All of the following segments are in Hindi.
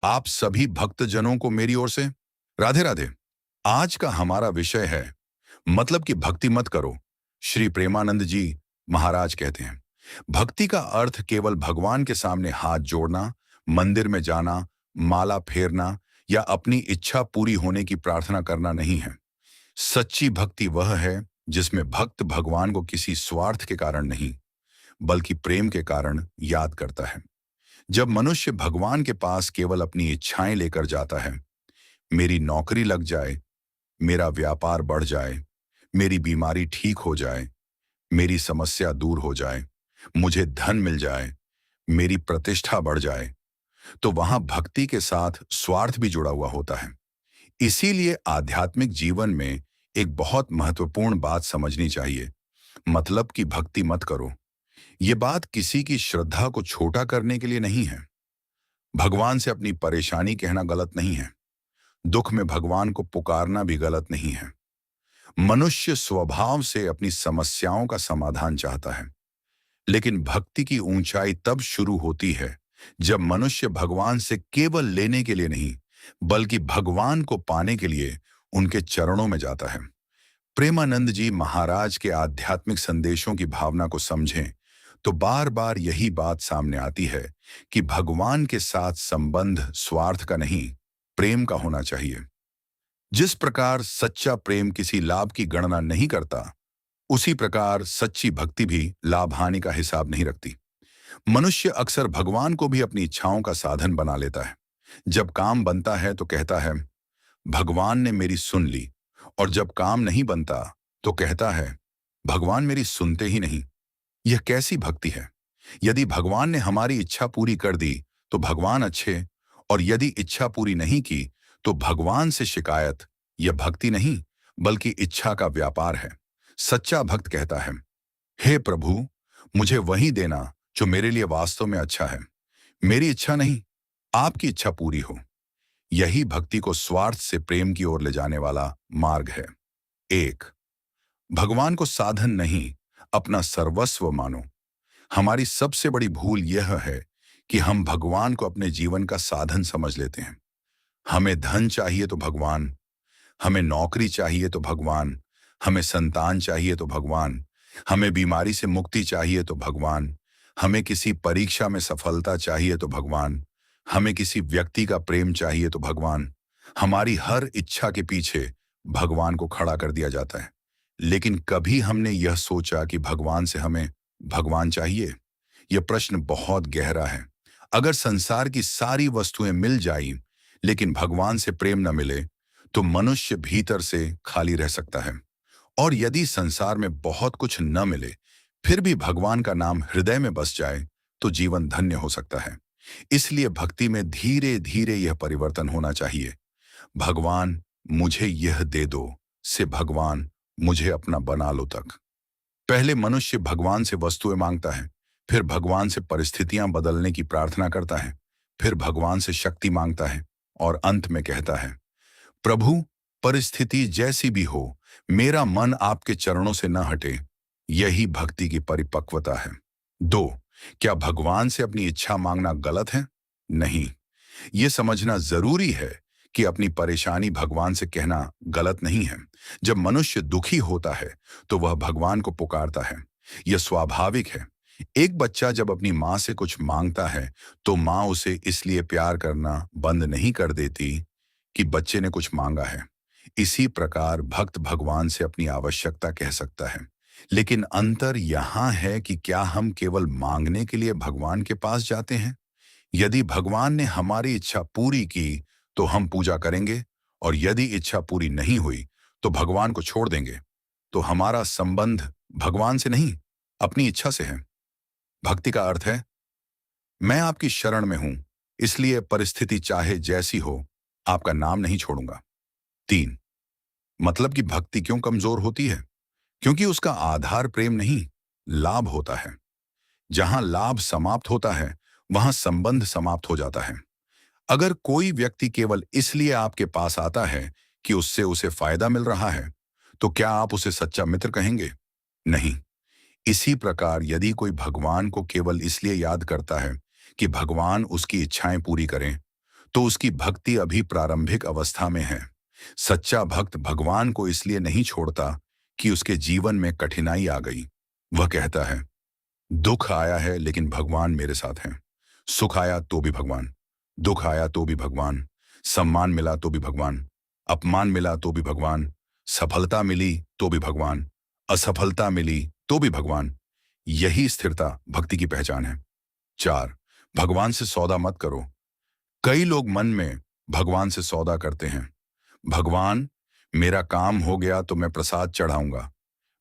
आप सभी भक्तजनों को मेरी ओर से राधे राधे। आज का हमारा विषय है मतलब कि भक्ति मत करो। श्री प्रेमानंद जी महाराज कहते हैं, भक्ति का अर्थ केवल भगवान के सामने हाथ जोड़ना, मंदिर में जाना, माला फेरना या अपनी इच्छा पूरी होने की प्रार्थना करना नहीं है। सच्ची भक्ति वह है जिसमें भक्त भगवान को किसी स्वार्थ के कारण नहीं, बल्कि प्रेम के कारण याद करता है। जब मनुष्य भगवान के पास केवल अपनी इच्छाएं लेकर जाता है, मेरी नौकरी लग जाए, मेरा व्यापार बढ़ जाए, मेरी बीमारी ठीक हो जाए, मेरी समस्या दूर हो जाए, मुझे धन मिल जाए, मेरी प्रतिष्ठा बढ़ जाए, तो वहां भक्ति के साथ स्वार्थ भी जुड़ा हुआ होता है। इसीलिए आध्यात्मिक जीवन में एक बहुत महत्वपूर्ण बात समझनी चाहिए, मतलब कि भक्ति मत करो। ये बात किसी की श्रद्धा को छोटा करने के लिए नहीं है। भगवान से अपनी परेशानी कहना गलत नहीं है। दुख में भगवान को पुकारना भी गलत नहीं है। मनुष्य स्वभाव से अपनी समस्याओं का समाधान चाहता है, लेकिन भक्ति की ऊंचाई तब शुरू होती है जब मनुष्य भगवान से केवल लेने के लिए नहीं, बल्कि भगवान को पाने के लिए उनके चरणों में जाता है। प्रेमानंद जी महाराज के आध्यात्मिक संदेशों की भावना को समझें तो बार बार यही बात सामने आती है कि भगवान के साथ संबंध स्वार्थ का नहीं, प्रेम का होना चाहिए। जिस प्रकार सच्चा प्रेम किसी लाभ की गणना नहीं करता, उसी प्रकार सच्ची भक्ति भी लाभ हानि का हिसाब नहीं रखती। मनुष्य अक्सर भगवान को भी अपनी इच्छाओं का साधन बना लेता है। जब काम बनता है तो कहता है, भगवान ने मेरी सुन ली, और जब काम नहीं बनता तो कहता है, भगवान मेरी सुनते ही नहीं। यह कैसी भक्ति है? यदि भगवान ने हमारी इच्छा पूरी कर दी तो भगवान अच्छे, और यदि इच्छा पूरी नहीं की तो भगवान से शिकायत। यह भक्ति नहीं, बल्कि इच्छा का व्यापार है। सच्चा भक्त कहता है, हे प्रभु, मुझे वही देना जो मेरे लिए वास्तव में अच्छा है। मेरी इच्छा नहीं, आपकी इच्छा पूरी हो। यही भक्ति को स्वार्थ से प्रेम की ओर ले जाने वाला मार्ग है। एक, भगवान को साधन नहीं, अपना सर्वस्व मानो। हमारी सबसे बड़ी भूल यह है कि हम भगवान को अपने जीवन का साधन समझ लेते हैं। हमें धन चाहिए तो भगवान, हमें नौकरी चाहिए तो भगवान, हमें संतान चाहिए तो भगवान, हमें बीमारी से मुक्ति चाहिए तो भगवान, हमें किसी परीक्षा में सफलता चाहिए तो भगवान, हमें किसी व्यक्ति का प्रेम चाहिए तो भगवान। हमारी हर इच्छा के पीछे भगवान को खड़ा कर दिया जाता है। लेकिन कभी हमने यह सोचा कि भगवान से हमें भगवान चाहिए? यह प्रश्न बहुत गहरा है। अगर संसार की सारी वस्तुएं मिल जाई, लेकिन भगवान से प्रेम न मिले, तो मनुष्य भीतर से खाली रह सकता है। और यदि संसार में बहुत कुछ न मिले, फिर भी भगवान का नाम हृदय में बस जाए, तो जीवन धन्य हो सकता है। इसलिए भक्ति में धीरे धीरे यह परिवर्तन होना चाहिए। भगवान मुझे यह दे दो से भगवान मुझे अपना बना लो तक। पहले मनुष्य भगवान से वस्तुएं मांगता है, फिर भगवान से परिस्थितियां बदलने की प्रार्थना करता है, फिर भगवान से शक्ति मांगता है, और अंत में कहता है, प्रभु, परिस्थिति जैसी भी हो, मेरा मन आपके चरणों से न हटे। यही भक्ति की परिपक्वता है। दो, क्या भगवान से अपनी इच्छा मांगना गलत है? नहीं। ये समझना जरूरी है कि अपनी परेशानी भगवान से कहना गलत नहीं है। जब मनुष्य दुखी होता है तो वह भगवान को पुकारता है। यह स्वाभाविक है। एक बच्चा जब अपनी माँ से कुछ मांगता है तो माँ उसे इसलिए प्यार करना बंद नहीं कर देती कि बच्चे ने कुछ मांगा है। इसी प्रकार भक्त भगवान से अपनी आवश्यकता कह सकता है। लेकिन अंतर यहाँ है कि क्या हम केवल मांगने के लिए भगवान के पास जाते हैं? यदि भगवान ने हमारी इच्छा पूरी की तो हम पूजा करेंगे, और यदि इच्छा पूरी नहीं हुई तो भगवान को छोड़ देंगे। तो हमारा संबंध भगवान से नहीं, अपनी इच्छा से है। भक्ति का अर्थ है, मैं आपकी शरण में हूं, इसलिए परिस्थिति चाहे जैसी हो, आपका नाम नहीं छोड़ूंगा। तीन, मतलब कि भक्ति क्यों कमजोर होती है? क्योंकि उसका आधार प्रेम नहीं, लाभ होता है। जहां लाभ समाप्त होता है, वहां संबंध समाप्त हो जाता है। अगर कोई व्यक्ति केवल इसलिए आपके पास आता है कि उससे उसे फायदा मिल रहा है, तो क्या आप उसे सच्चा मित्र कहेंगे? नहीं। इसी प्रकार यदि कोई भगवान को केवल इसलिए याद करता है कि भगवान उसकी इच्छाएं पूरी करें, तो उसकी भक्ति अभी प्रारंभिक अवस्था में है। सच्चा भक्त भगवान को इसलिए नहीं छोड़ता कि उसके जीवन में कठिनाई आ गई। वह कहता है, दुख आया है लेकिन भगवान मेरे साथ हैं। सुख आया तो भी भगवान, दुख आया तो भी भगवान, सम्मान मिला तो भी भगवान, अपमान मिला तो भी भगवान, सफलता मिली तो भी भगवान, असफलता मिली तो भी भगवान। यही स्थिरता भक्ति की पहचान है। 4, भगवान से सौदा मत करो। कई लोग मन में भगवान से सौदा करते हैं। भगवान, मेरा काम हो गया तो मैं प्रसाद चढ़ाऊंगा,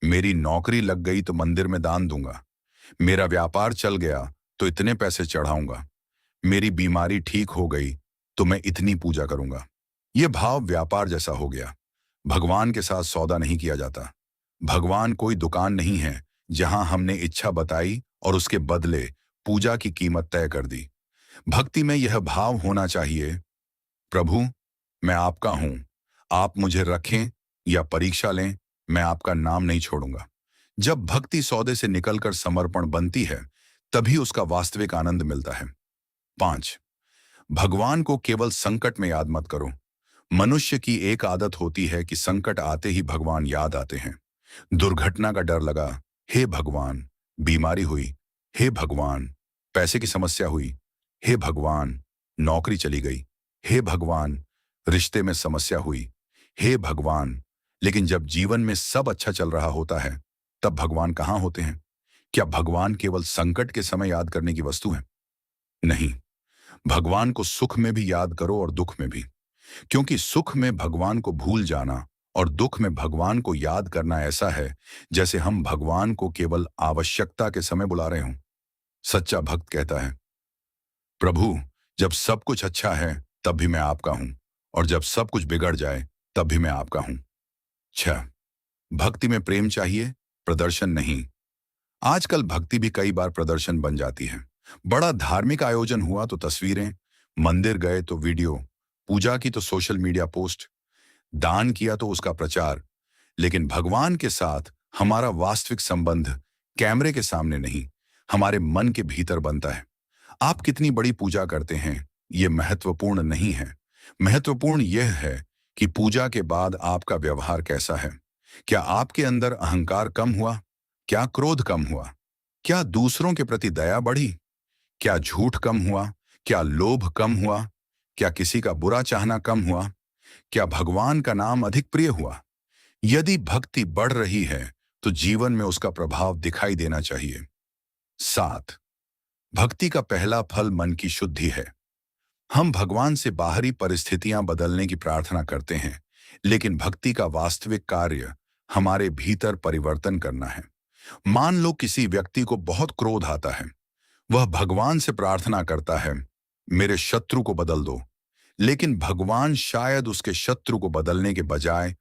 मेरी नौकरी लग गई तो मंदिर में दान दूंगा, मेरा व्यापार चल गया तो इतने पैसे चढ़ाऊंगा, मेरी बीमारी ठीक हो गई तो मैं इतनी पूजा करूंगा। यह भाव व्यापार जैसा हो गया। भगवान के साथ सौदा नहीं किया जाता। भगवान कोई दुकान नहीं है जहां हमने इच्छा बताई और उसके बदले पूजा की कीमत तय कर दी। भक्ति में यह भाव होना चाहिए, प्रभु, मैं आपका हूं, आप मुझे रखें या परीक्षा लें, मैं आपका नाम नहीं छोड़ूंगा। जब भक्ति सौदे से निकलकर समर्पण बनती है, तभी उसका वास्तविक आनंद मिलता है। 5, भगवान को केवल संकट में याद मत करो। मनुष्य की एक आदत होती है कि संकट आते ही भगवान याद आते हैं। दुर्घटना का डर लगा, हे भगवान, बीमारी हुई, हे भगवान, पैसे की समस्या हुई, हे भगवान, नौकरी चली गई, हे भगवान, रिश्ते में समस्या हुई, हे भगवान। लेकिन जब जीवन में सब अच्छा चल रहा होता है, तब भगवान कहाँ होते हैं? क्या भगवान केवल संकट के समय याद करने की वस्तु है? नहीं, भगवान को सुख में भी याद करो और दुख में भी। क्योंकि सुख में भगवान को भूल जाना और दुख में भगवान को याद करना ऐसा है जैसे हम भगवान को केवल आवश्यकता के समय बुला रहे हों। सच्चा भक्त कहता है, प्रभु, जब सब कुछ अच्छा है तब भी मैं आपका हूं, और जब सब कुछ बिगड़ जाए तब भी मैं आपका हूं। 6, भक्ति में प्रेम चाहिए, प्रदर्शन नहीं। आजकल भक्ति भी कई बार प्रदर्शन बन जाती है। बड़ा धार्मिक आयोजन हुआ तो तस्वीरें, मंदिर गए तो वीडियो, पूजा की तो सोशल मीडिया पोस्ट, दान किया तो उसका प्रचार। लेकिन भगवान के साथ हमारा वास्तविक संबंध कैमरे के सामने नहीं, हमारे मन के भीतर बनता है। आप कितनी बड़ी पूजा करते हैं, यह महत्वपूर्ण नहीं है। महत्वपूर्ण यह है कि पूजा के बाद आपका व्यवहार कैसा है। क्या आपके अंदर अहंकार कम हुआ? क्या क्रोध कम हुआ? क्या दूसरों के प्रति दया बढ़ी? क्या झूठ कम हुआ? क्या लोभ कम हुआ? क्या किसी का बुरा चाहना कम हुआ? क्या भगवान का नाम अधिक प्रिय हुआ? यदि भक्ति बढ़ रही है तो जीवन में उसका प्रभाव दिखाई देना चाहिए। 7, भक्ति का पहला फल मन की शुद्धि है। हम भगवान से बाहरी परिस्थितियां बदलने की प्रार्थना करते हैं, लेकिन भक्ति का वास्तविक कार्य हमारे भीतर परिवर्तन करना है। मान लो किसी व्यक्ति को बहुत क्रोध आता है। वह भगवान से प्रार्थना करता है, मेरे शत्रु को बदल दो। लेकिन भगवान शायद उसके शत्रु को बदलने के बजाय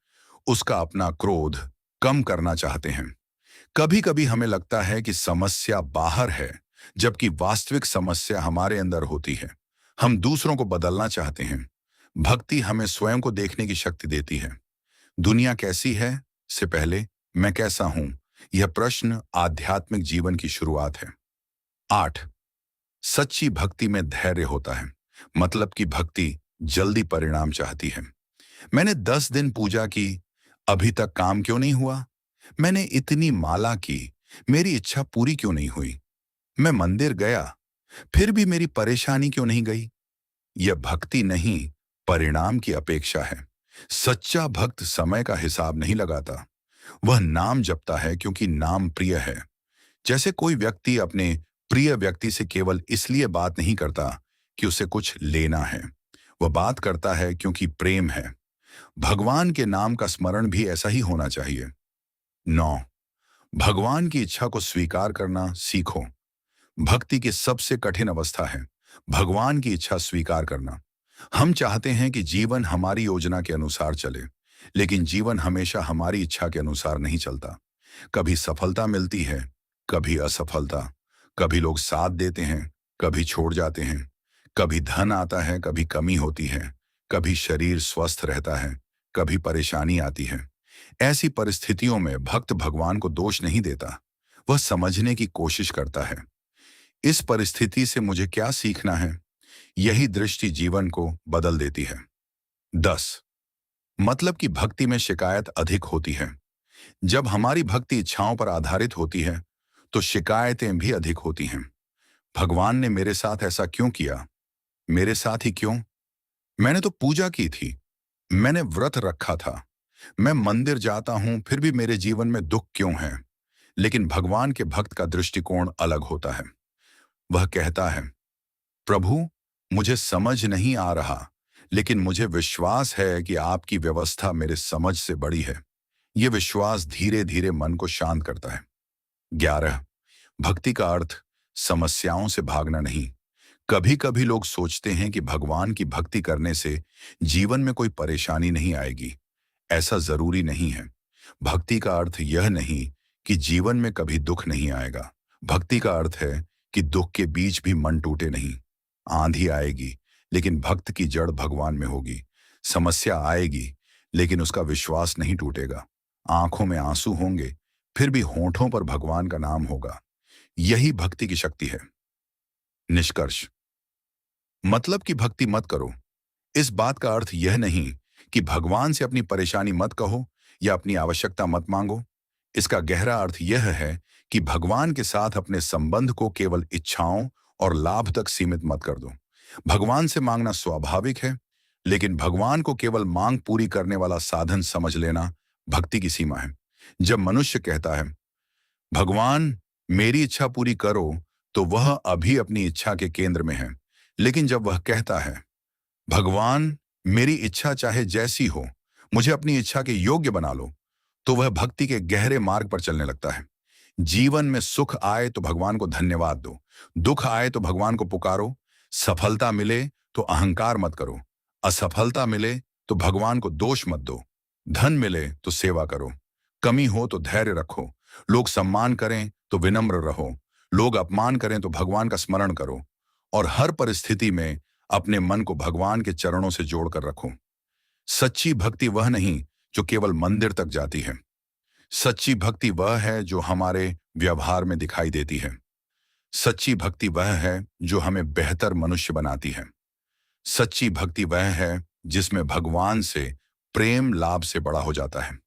उसका अपना क्रोध कम करना चाहते हैं। कभी कभी हमें लगता है कि समस्या बाहर है, जबकि वास्तविक समस्या हमारे अंदर होती है। हम दूसरों को बदलना चाहते हैं। भक्ति हमें स्वयं को देखने की शक्ति देती है। दुनिया कैसी है से पहले मैं कैसा हूं, यह प्रश्न आध्यात्मिक जीवन की शुरुआत है। 8, सच्ची भक्ति में धैर्य होता है। मतलब कि भक्ति जल्दी परिणाम चाहती है। मैंने 10 दिन पूजा की, अभी तक काम क्यों नहीं हुआ? मैंने इतनी माला की, मेरी इच्छा पूरी क्यों नहीं हुई? मैं मंदिर गया, फिर भी मेरी परेशानी क्यों नहीं गई? यह भक्ति नहीं, परिणाम की अपेक्षा है। सच्चा भक्त समय का हिसाब नहीं लगाता। वह नाम जपता है क्योंकि नाम प्रिय है। जैसे कोई व्यक्ति अपने प्रिय व्यक्ति से केवल इसलिए बात नहीं करता कि उसे कुछ लेना है, वह बात करता है क्योंकि प्रेम है। भगवान के नाम का स्मरण भी ऐसा ही होना चाहिए। 9, भगवान की इच्छा को स्वीकार करना सीखो। भक्ति की सबसे कठिन अवस्था है भगवान की इच्छा स्वीकार करना। हम चाहते हैं कि जीवन हमारी योजना के अनुसार चले, लेकिन जीवन हमेशा हमारी इच्छा के अनुसार नहीं चलता। कभी सफलता मिलती है, कभी असफलता, कभी लोग साथ देते हैं, कभी छोड़ जाते हैं, कभी धन आता है, कभी कमी होती है, कभी शरीर स्वस्थ रहता है, कभी परेशानी आती है। ऐसी परिस्थितियों में भक्त भगवान को दोष नहीं देता, वह समझने की कोशिश करता है, इस परिस्थिति से मुझे क्या सीखना है? यही दृष्टि जीवन को बदल देती है। 10 मतलब कि भक्ति में शिकायत अधिक होती है। जब हमारी भक्ति इच्छाओं पर आधारित होती है तो शिकायतें भी अधिक होती हैं। भगवान ने मेरे साथ ऐसा क्यों किया? मेरे साथ ही क्यों? मैंने तो पूजा की थी, मैंने व्रत रखा था, मैं मंदिर जाता हूं, फिर भी मेरे जीवन में दुख क्यों है? लेकिन भगवान के भक्त का दृष्टिकोण अलग होता है। वह कहता है, प्रभु, मुझे समझ नहीं आ रहा, लेकिन मुझे विश्वास है कि आपकी व्यवस्था मेरे समझ से बड़ी है। यह विश्वास धीरे धीरे मन को शांत करता है। 11 भक्ति का अर्थ समस्याओं से भागना नहीं। कभी कभी लोग सोचते हैं कि भगवान की भक्ति करने से जीवन में कोई परेशानी नहीं आएगी। ऐसा जरूरी नहीं है। भक्ति का अर्थ यह नहीं कि जीवन में कभी दुख नहीं आएगा। भक्ति का अर्थ है कि दुख के बीच भी मन टूटे नहीं। आंधी आएगी, लेकिन भक्त की जड़ भगवान में होगी। समस्या आएगी, लेकिन उसका विश्वास नहीं टूटेगा। आंखों में आंसू होंगे, फिर भी होठों पर भगवान का नाम होगा। यही भक्ति की शक्ति है। निष्कर्ष मतलब कि भक्ति मत करो, इस बात का अर्थ यह नहीं कि भगवान से अपनी परेशानी मत कहो या अपनी आवश्यकता मत मांगो। इसका गहरा अर्थ यह है कि भगवान के साथ अपने संबंध को केवल इच्छाओं और लाभ तक सीमित मत कर दो। भगवान से मांगना स्वाभाविक है, लेकिन भगवान को केवल मांग पूरी करने वाला साधन समझ लेना भक्ति की सीमा है। जब मनुष्य कहता है, भगवान मेरी इच्छा पूरी करो, तो वह अभी अपनी इच्छा के केंद्र में है। लेकिन जब वह कहता है, भगवान मेरी इच्छा चाहे जैसी हो, मुझे अपनी इच्छा के योग्य बना लो, तो वह भक्ति के गहरे मार्ग पर चलने लगता है। जीवन में सुख आए तो भगवान को धन्यवाद दो, दुख आए तो भगवान को पुकारो, सफलता मिले तो अहंकार मत करो, असफलता मिले तो भगवान को दोष मत दो, धन मिले तो सेवा करो, कमी हो तो धैर्य रखो, लोग सम्मान करें तो विनम्र रहो, लोग अपमान करें तो भगवान का स्मरण करो, और हर परिस्थिति में अपने मन को भगवान के चरणों से जोड़कर रखो। सच्ची भक्ति वह नहीं जो केवल मंदिर तक जाती है। सच्ची भक्ति वह है जो हमारे व्यवहार में दिखाई देती है। सच्ची भक्ति वह है जो हमें बेहतर मनुष्य बनाती है। सच्ची भक्ति वह है जिसमें भगवान से प्रेम लाभ से बड़ा हो जाता है।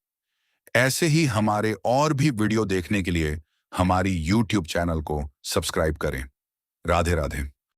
ऐसे ही हमारे और भी वीडियो देखने के लिए हमारी YouTube चैनल को सब्सक्राइब करें। राधे राधे।